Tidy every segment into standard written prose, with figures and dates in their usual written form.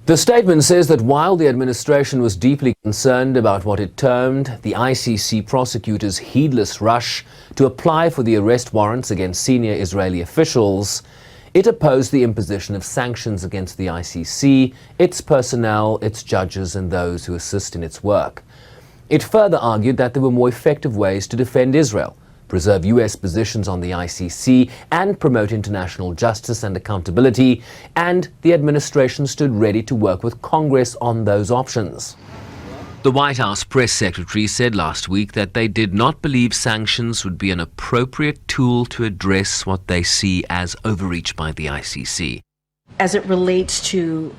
The statement says that while the administration was deeply concerned about what it termed the ICC prosecutors' heedless rush to apply for the arrest warrants against senior Israeli officials, it opposed the imposition of sanctions against the ICC, its personnel, its judges, and those who assist in its work. It further argued that there were more effective ways to defend Israel, preserve U.S. positions on the ICC, and promote international justice and accountability, and the administration stood ready to work with Congress on those options. The White House press secretary said last week that they did not believe sanctions would be an appropriate tool to address what they see as overreach by the ICC. As it relates to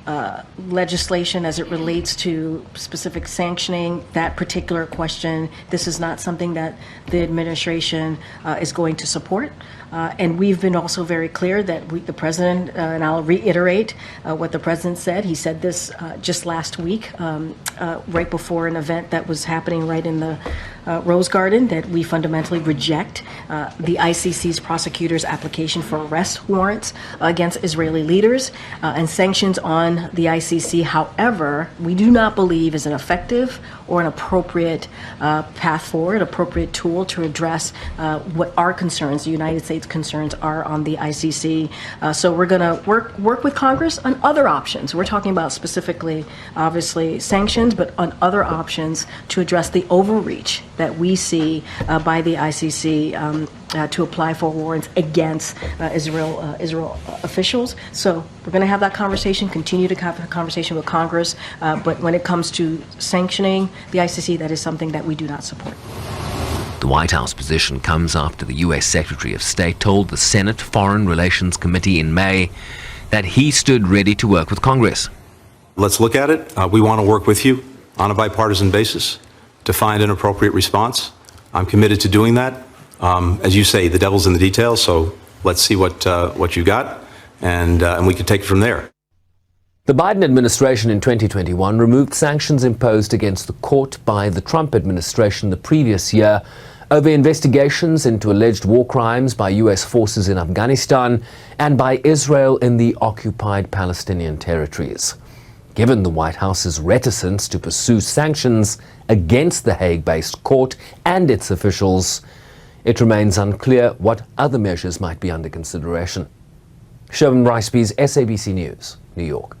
legislation, as it relates to specific sanctioning, that particular question, this is not something that the administration is going to support. And we've been also very clear that the president, and I'll reiterate what the president said. He said this just last week, right before an event that was happening right in the Rose Garden, that we fundamentally reject the ICC's prosecutors' application for arrest warrants against Israeli leaders and sanctions on the ICC. However, we do not believe is an effective or an appropriate path forward, appropriate tool to address what our concerns, the United States concerns, are on the ICC. So we're going to work with Congress on other options. We're talking about specifically, obviously, sanctions, but on other options to address the overreach that we see by the ICC to apply for warrants against Israel officials. So we're going to have that conversation, continue to have a conversation with Congress, but when it comes to sanctioning the ICC, that is something that we do not support. The White House position comes after the U.S. Secretary of State told the Senate Foreign Relations Committee in May that he stood ready to work with Congress. Let's look at it. We want to work with you on a bipartisan basis to find an appropriate response. I'm committed to doing that. As you say, the devil's in the details, so let's see what you got, and we can take it from there. The Biden administration in 2021 removed sanctions imposed against the court by the Trump administration the previous year over investigations into alleged war crimes by U.S. forces in Afghanistan and by Israel in the occupied Palestinian territories. Given the White House's reticence to pursue sanctions against the Hague-based court and its officials, it remains unclear what other measures might be under consideration. Sherman Riceby's SABC News, New York.